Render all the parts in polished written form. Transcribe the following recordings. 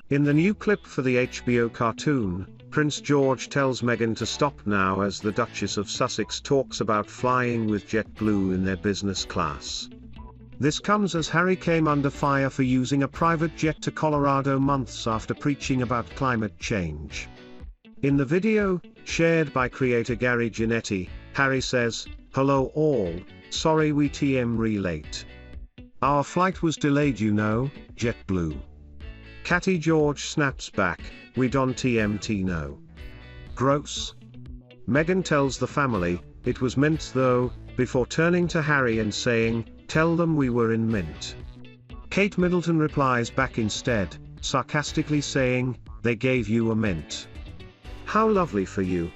In the new clip for the HBO cartoon, Prince George tells Meghan to stop now as the Duchess of Sussex talks about flying with JetBlue in their business class. This comes as Harry came under fire for using a private jet to Colorado months after preaching about climate change. In the video, shared by creator Gary Giannetti, Harry says, "Hello all, sorry we TM late. Our flight was delayed JetBlue." Catty George snaps back, "We don't TMT no. Gross." Meghan tells the family, "It was mint though," before turning to Harry and saying, "Tell them we were in mint." Kate Middleton replies back instead, sarcastically saying, "They gave you a mint. How lovely for you.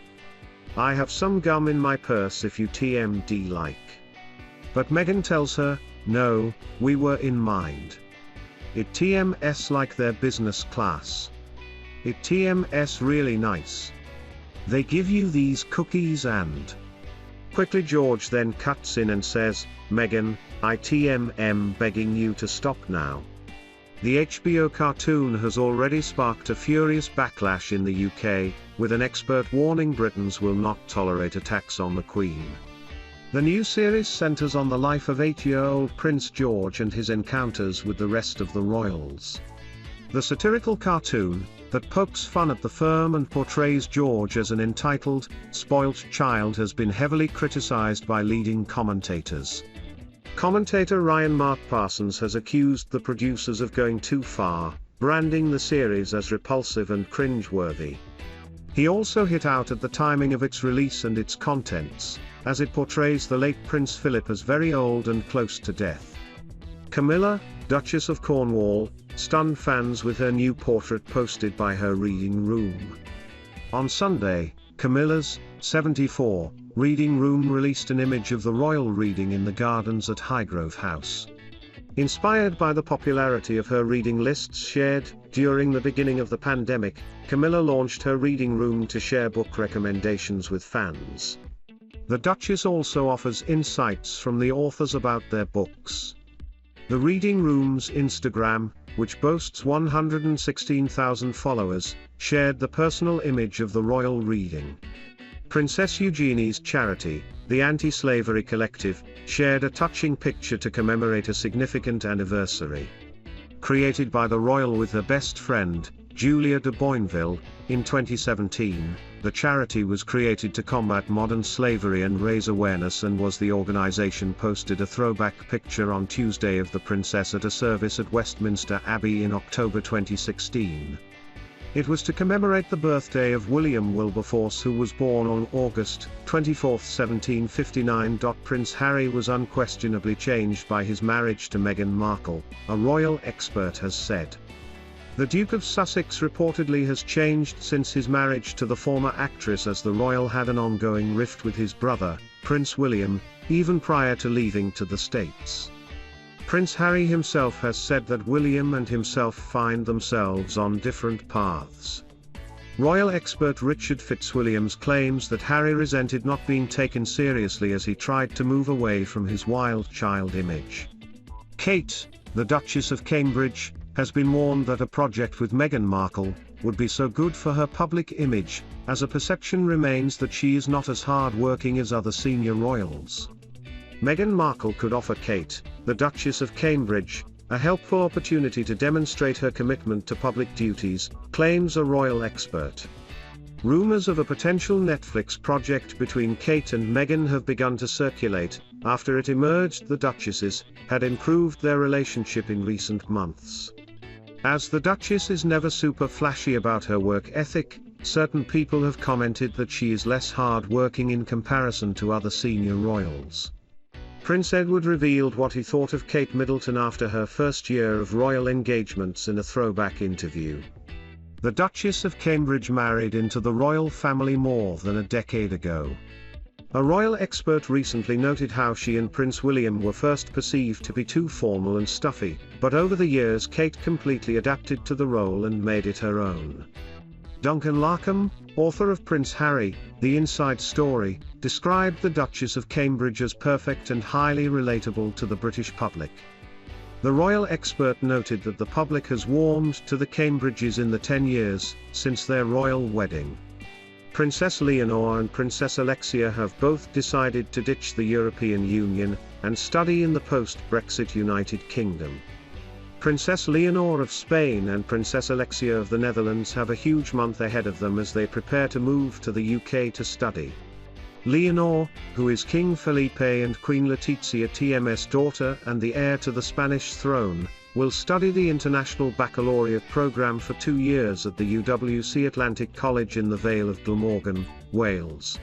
I have some gum in my purse if you TMD like." But Meghan tells her, "No, we were in mind. It TMS like their business class. It TMS really nice. They give you these cookies and..." Quickly George then cuts in and says, "Meghan, I TMM begging you to stop now." The HBO cartoon has already sparked a furious backlash in the UK, with an expert warning Britons will not tolerate attacks on the Queen. The new series centers on the life of 8-year-old Prince George and his encounters with the rest of the royals. The satirical cartoon, that pokes fun at the firm and portrays George as an entitled, spoilt child, has been heavily criticized by leading commentators. Commentator Ryan Mark Parsons has accused the producers of going too far, branding the series as repulsive and cringe-worthy. He also hit out at the timing of its release and its contents, as it portrays the late Prince Philip as very old and close to death. Camilla, Duchess of Cornwall, stunned fans with her new portrait posted by her reading room. On Sunday, Camilla's, 74, reading room released an image of the royal reading in the gardens at Highgrove House. Inspired by the popularity of her reading lists shared during the beginning of the pandemic, Camilla launched her reading room to share book recommendations with fans. The Duchess also offers insights from the authors about their books. The Reading Room's Instagram, which boasts 116,000 followers, shared the personal image of the royal reading. Princess Eugenie's charity, the Anti-Slavery Collective, shared a touching picture to commemorate a significant anniversary. Created by the royal with her best friend, Julia de Boinville, in 2017, the charity was created to combat modern slavery and raise awareness, and the organization posted a throwback picture on Tuesday of the princess at a service at Westminster Abbey in October 2016. It was to commemorate the birthday of William Wilberforce, who was born on August 24, 1759. Prince Harry was unquestionably changed by his marriage to Meghan Markle, a royal expert has said. The Duke of Sussex reportedly has changed since his marriage to the former actress, as the royal had an ongoing rift with his brother, Prince William, even prior to leaving to the States. Prince Harry himself has said that William and himself find themselves on different paths. Royal expert Richard Fitzwilliams claims that Harry resented not being taken seriously as he tried to move away from his wild child image. Kate, the Duchess of Cambridge, has been warned that a project with Meghan Markle would be so good for her public image, as a perception remains that she is not as hard-working as other senior royals. Meghan Markle could offer Kate, the Duchess of Cambridge, a helpful opportunity to demonstrate her commitment to public duties, claims a royal expert. Rumors of a potential Netflix project between Kate and Meghan have begun to circulate, after it emerged the Duchesses had improved their relationship in recent months. As the Duchess is never super flashy about her work ethic, certain people have commented that she is less hard-working in comparison to other senior royals. Prince Edward revealed what he thought of Kate Middleton after her first year of royal engagements in a throwback interview. The Duchess of Cambridge married into the royal family more than a decade ago. A royal expert recently noted how she and Prince William were first perceived to be too formal and stuffy, but over the years Kate completely adapted to the role and made it her own. Duncan Larkham, author of Prince Harry, The Inside Story, described the Duchess of Cambridge as perfect and highly relatable to the British public. The royal expert noted that the public has warmed to the Cambridges in the 10 years since their royal wedding. Princess Leonor and Princess Alexia have both decided to ditch the European Union and study in the post-Brexit United Kingdom. Princess Leonor of Spain and Princess Alexia of the Netherlands have a huge month ahead of them as they prepare to move to the UK to study. Leonor, who is King Felipe and Queen Letizia TMS daughter and the heir to the Spanish throne, will study the International Baccalaureate program for 2 years at the UWC Atlantic College in the Vale of Glamorgan, Wales.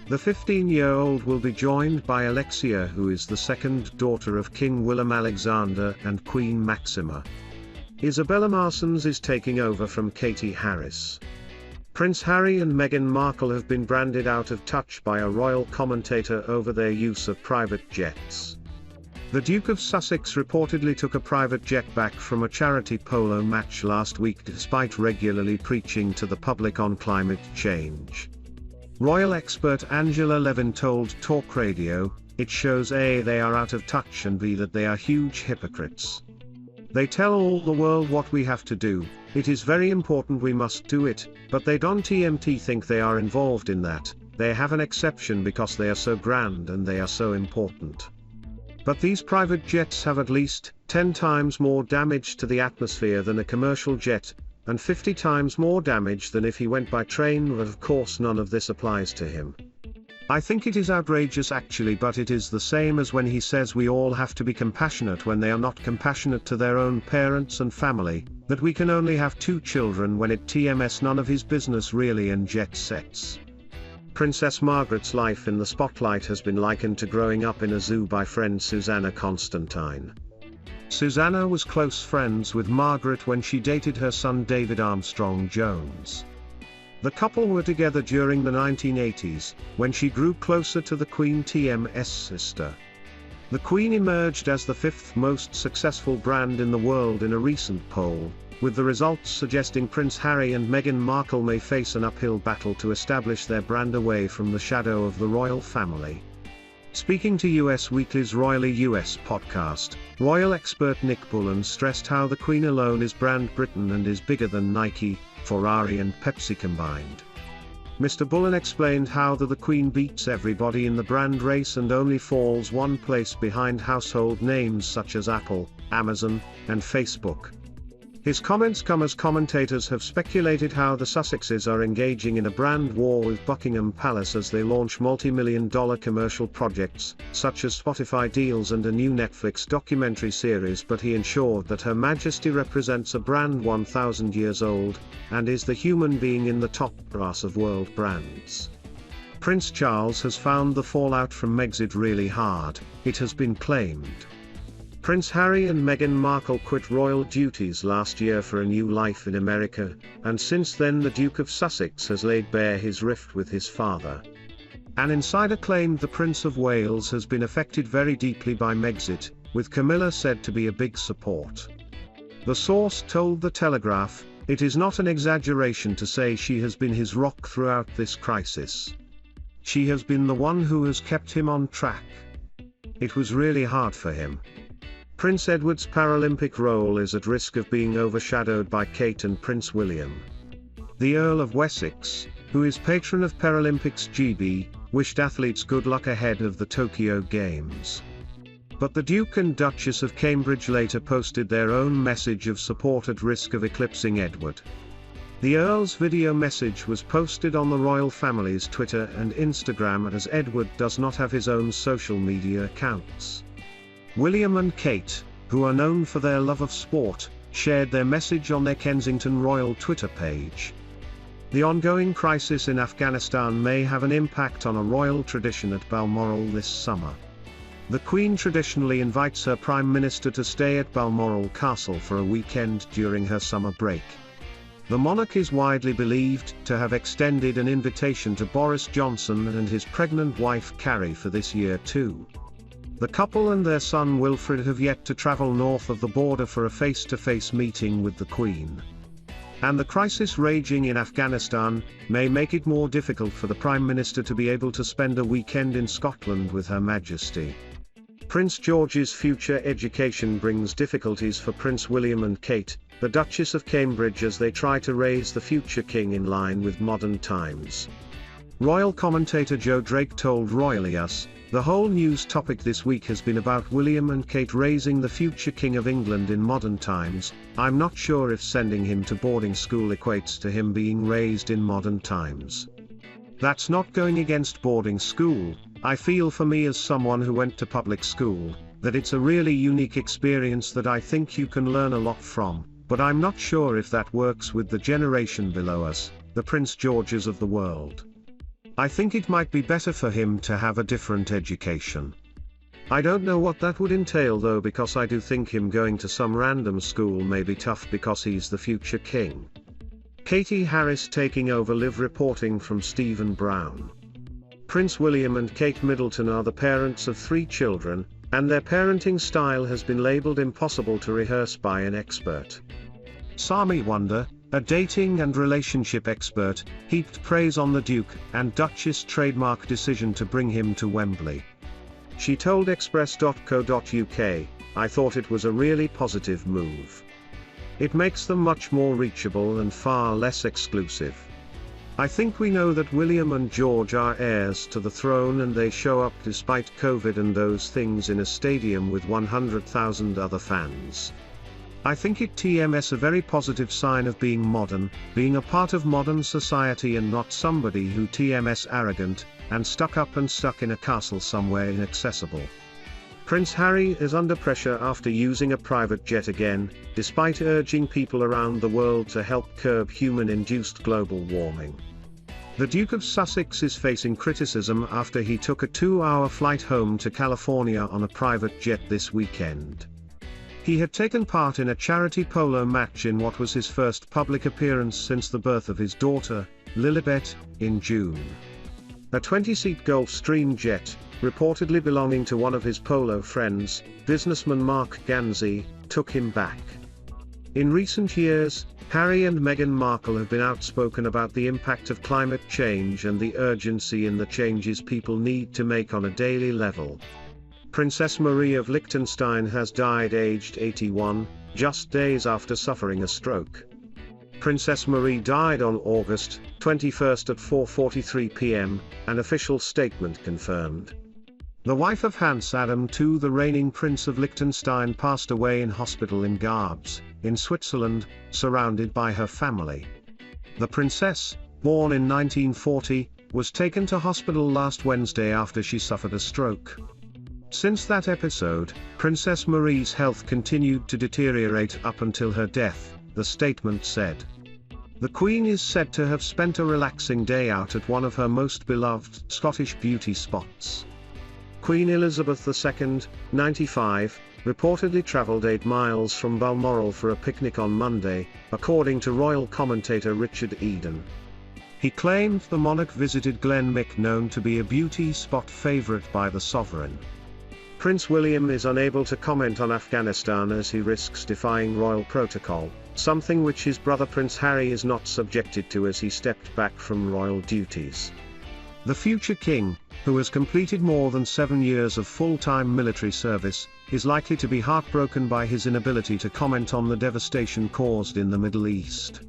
The 15-year-old will be joined by Alexia, who is the second daughter of King Willem-Alexander and Queen Maxima. Isabella Marsons is taking over from Katie Harris. Prince Harry and Meghan Markle have been branded out of touch by a royal commentator over their use of private jets. The Duke of Sussex reportedly took a private jet back from a charity polo match last week despite regularly preaching to the public on climate change. Royal expert Angela Levin told Talk Radio, "It shows A, they are out of touch, and B, that they are huge hypocrites. They tell all the world what we have to do, it is very important, we must do it, but they don't think they are involved in that, they have an exception because they are so grand and they are so important. But these private jets have at least 10 times more damage to the atmosphere than a commercial jet, and 50 times more damage than if he went by train, but of course none of this applies to him. I think it is outrageous actually, but it is the same as when he says we all have to be compassionate when they are not compassionate to their own parents and family, that we can only have 2 children when it TMS none of his business really, and jet sets." Princess Margaret's life in the spotlight has been likened to growing up in a zoo by friend Susanna Constantine. Susanna was close friends with Margaret when she dated her son David Armstrong Jones. The couple were together during the 1980s, when she grew closer to the Queen TMS sister. The Queen emerged as the 5th most successful brand in the world in a recent poll, with the results suggesting Prince Harry and Meghan Markle may face an uphill battle to establish their brand away from the shadow of the royal family. Speaking to US Weekly's Royally US podcast, royal expert Nick Bullen stressed how the Queen alone is brand Britain and is bigger than Nike, Ferrari and Pepsi combined. Mr. Bullen explained how the Queen beats everybody in the brand race and only falls one place behind household names such as Apple, Amazon, and Facebook. His comments come as commentators have speculated how the Sussexes are engaging in a brand war with Buckingham Palace as they launch multi-million-dollar commercial projects, such as Spotify deals and a new Netflix documentary series, but he ensured that Her Majesty represents a brand 1,000 years old, and is the human being in the top brass of world brands. Prince Charles has found the fallout from Megxit really hard, it has been claimed. Prince Harry and Meghan Markle quit royal duties last year for a new life in America, and since then the Duke of Sussex has laid bare his rift with his father. An insider claimed the Prince of Wales has been affected very deeply by Megxit, with Camilla said to be a big support. The source told The Telegraph, "It is not an exaggeration to say she has been his rock throughout this crisis. She has been the one who has kept him on track. It was really hard for him." Prince Edward's Paralympic role is at risk of being overshadowed by Kate and Prince William. The Earl of Wessex, who is patron of Paralympics GB, wished athletes good luck ahead of the Tokyo Games. But the Duke and Duchess of Cambridge later posted their own message of support at risk of eclipsing Edward. The Earl's video message was posted on the royal family's Twitter and Instagram as Edward does not have his own social media accounts. William and Kate, who are known for their love of sport, shared their message on their Kensington Royal Twitter page. The ongoing crisis in Afghanistan may have an impact on a royal tradition at Balmoral this summer. The Queen traditionally invites her Prime Minister to stay at Balmoral Castle for a weekend during her summer break. The monarch is widely believed to have extended an invitation to Boris Johnson and his pregnant wife Carrie for this year too. The couple and their son Wilfred have yet to travel north of the border for a face-to-face meeting with the Queen. And the crisis raging in Afghanistan may make it more difficult for the Prime Minister to be able to spend a weekend in Scotland with Her Majesty. Prince George's future education brings difficulties for Prince William and Kate, the Duchess of Cambridge, as they try to raise the future king in line with modern times. Royal commentator Joe Drake told Royally Us, "The whole news topic this week has been about William and Kate raising the future king of England in modern times. I'm not sure if sending him to boarding school equates to him being raised in modern times. That's not going against boarding school. I feel, for me as someone who went to public school, that it's a really unique experience that I think you can learn a lot from, but I'm not sure if that works with the generation below us, the Prince Georges of the world. I think it might be better for him to have a different education. I don't know what that would entail though, because I do think him going to some random school may be tough because he's the future king." Katie Harris taking over live reporting from Stephen Brown. Prince William and Kate Middleton are the parents of 3 children, and their parenting style has been labelled impossible to rehearse by an expert. Sami Wonder, a dating and relationship expert, heaped praise on the Duke and Duchess' trademark decision to bring him to Wembley. She told express.co.uk, "I thought it was a really positive move. It makes them much more reachable and far less exclusive. I think we know that William and George are heirs to the throne, and they show up despite COVID and those things in a stadium with 100,000 other fans. I think it TMS a very positive sign of being modern, being a part of modern society and not somebody who TMS arrogant, and stuck up and stuck in a castle somewhere inaccessible." Prince Harry is under pressure after using a private jet again, despite urging people around the world to help curb human-induced global warming. The Duke of Sussex is facing criticism after he took a 2-hour flight home to California on a private jet this weekend. He had taken part in a charity polo match in what was his first public appearance since the birth of his daughter, Lilibet, in June. A 20-seat Gulfstream jet, reportedly belonging to one of his polo friends, businessman Mark Ganzi, took him back. In recent years, Harry and Meghan Markle have been outspoken about the impact of climate change and the urgency in the changes people need to make on a daily level. Princess Marie of Liechtenstein has died aged 81, just days after suffering a stroke. Princess Marie died on August 21 at 4:43 p.m., an official statement confirmed. The wife of Hans Adam II, the reigning Prince of Liechtenstein, passed away in hospital in Garbs, in Switzerland, surrounded by her family. The princess, born in 1940, was taken to hospital last Wednesday after she suffered a stroke. Since that episode, Princess Marie's health continued to deteriorate up until her death, the statement said. The Queen is said to have spent a relaxing day out at one of her most beloved Scottish beauty spots. Queen Elizabeth II, 95, reportedly travelled 8 miles from Balmoral for a picnic on Monday, according to royal commentator Richard Eden. He claimed the monarch visited Glen Mick, known to be a beauty spot favourite by the sovereign. Prince William is unable to comment on Afghanistan as he risks defying royal protocol, something which his brother Prince Harry is not subjected to as he stepped back from royal duties. The future king, who has completed more than 7 years of full-time military service, is likely to be heartbroken by his inability to comment on the devastation caused in the Middle East.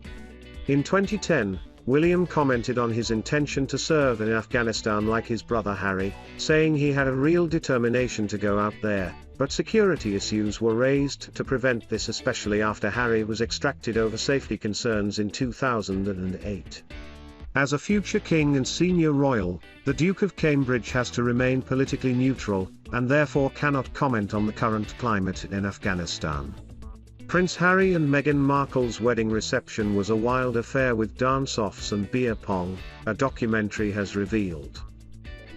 In 2010, William commented on his intention to serve in Afghanistan like his brother Harry, saying he had a real determination to go out there, but security issues were raised to prevent this, especially after Harry was extracted over safety concerns in 2008. As a future king and senior royal, the Duke of Cambridge has to remain politically neutral, and therefore cannot comment on the current climate in Afghanistan. Prince Harry and Meghan Markle's wedding reception was a wild affair with dance-offs and beer pong, a documentary has revealed.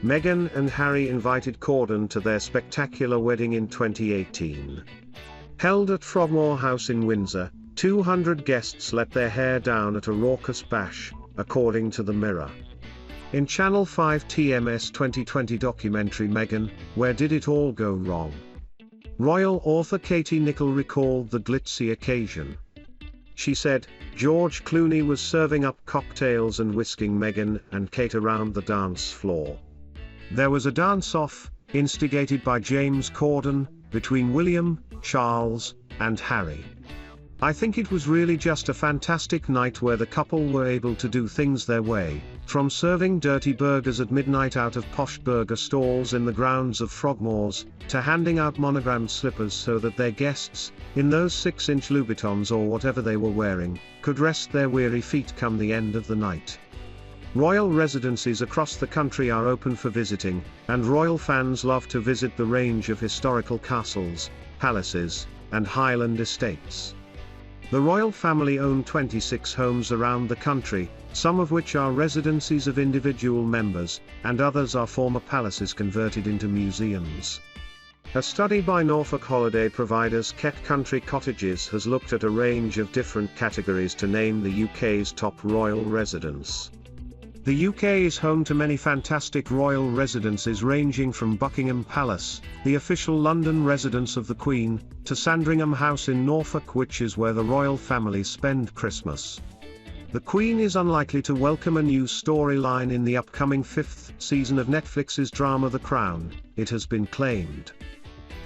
Meghan and Harry invited Corden to their spectacular wedding in 2018. Held at Frogmore House in Windsor, 200 guests let their hair down at a raucous bash, according to The Mirror. In Channel 5 TMS 2020 documentary Meghan, Where Did It All Go Wrong? Royal author Katie Nicholl recalled the glitzy occasion. She said, George Clooney was serving up cocktails and whisking Meghan and Kate around the dance floor. There was a dance-off, instigated by James Corden, between William, Charles, and Harry. I think it was really just a fantastic night where the couple were able to do things their way, from serving dirty burgers at midnight out of posh burger stalls in the grounds of Frogmore's, to handing out monogrammed slippers so that their guests, in those 6-inch Louboutins or whatever they were wearing, could rest their weary feet come the end of the night. Royal residences across the country are open for visiting, and royal fans love to visit the range of historical castles, palaces, and Highland estates. The royal family own 26 homes around the country, some of which are residencies of individual members, and others are former palaces converted into museums. A study by Norfolk holiday providers Kett Country Cottages has looked at a range of different categories to name the UK's top royal residence. The UK is home to many fantastic royal residences ranging from Buckingham Palace, the official London residence of the Queen, to Sandringham House in Norfolk, which is where the royal family spend Christmas. The Queen is unlikely to welcome a new storyline in the upcoming 5th season of Netflix's drama The Crown, it has been claimed.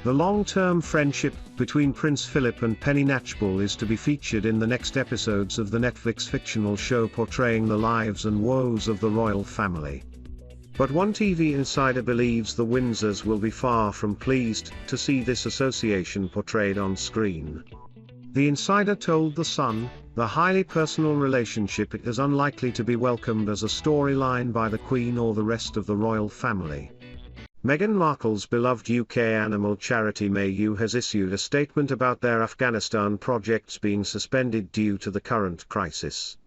The long-term friendship between Prince Philip and Penny Knatchbull is to be featured in the next episodes of the Netflix fictional show portraying the lives and woes of the royal family. But one TV insider believes the Windsors will be far from pleased to see this association portrayed on screen. The insider told The Sun, the highly personal relationship is unlikely to be welcomed as a storyline by the Queen or the rest of the royal family. Meghan Markle's beloved UK animal charity MayU has issued a statement about their Afghanistan projects being suspended due to the current crisis.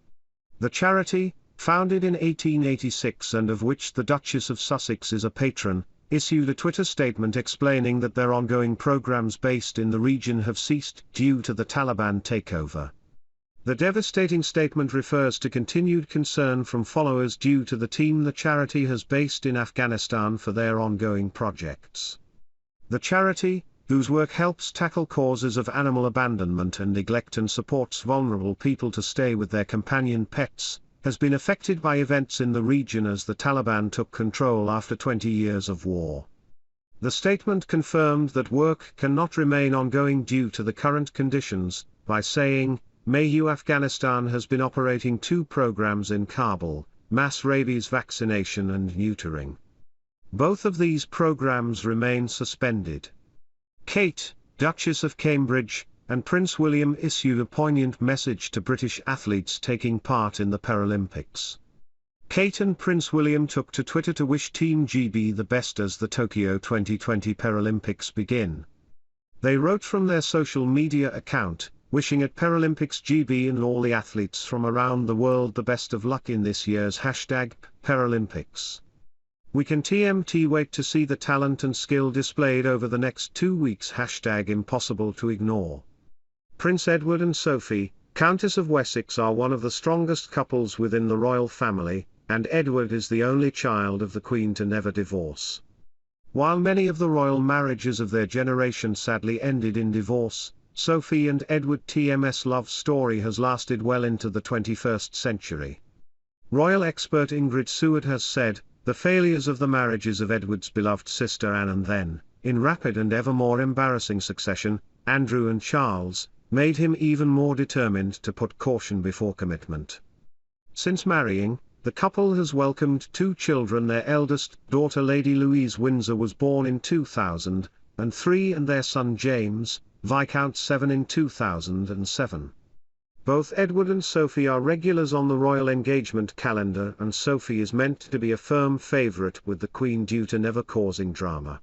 The charity, founded in 1886 and of which the Duchess of Sussex is a patron, issued a Twitter statement explaining that their ongoing programs based in the region have ceased due to the Taliban takeover. The devastating statement refers to continued concern from followers due to the team the charity has based in Afghanistan for their ongoing projects. The charity, whose work helps tackle causes of animal abandonment and neglect and supports vulnerable people to stay with their companion pets, has been affected by events in the region as the Taliban took control after 20 years of war. The statement confirmed that work cannot remain ongoing due to the current conditions, by saying, MayU Afghanistan has been operating 2 programs in Kabul, mass rabies vaccination and neutering. Both of these programs remain suspended. Kate, Duchess of Cambridge, and Prince William issued a poignant message to British athletes taking part in the Paralympics. Kate and Prince William took to Twitter to wish Team GB the best as the Tokyo 2020 Paralympics begin. They wrote from their social media account, wishing at Paralympics GB and all the athletes from around the world the best of luck in this year's #Paralympics. We can TMT wait to see the talent and skill displayed over the next 2 weeks #impossible to ignore. Prince Edward and Sophie, Countess of Wessex are one of the strongest couples within the royal family, and Edward is the only child of the Queen to never divorce. While many of the royal marriages of their generation sadly ended in divorce, Sophie and Edward TMS love story has lasted well into the 21st century. Royal expert Ingrid Seward has said, the failures of the marriages of Edward's beloved sister Anne and then, in rapid and ever more embarrassing succession, Andrew and Charles, made him even more determined to put caution before commitment. Since marrying, the couple has welcomed 2 children. Their eldest daughter Lady Louise Windsor was born in 2003 and their son James, Viscount Severn in 2007. Both Edward and Sophie are regulars on the royal engagement calendar, and Sophie is meant to be a firm favourite with the Queen due to never causing drama.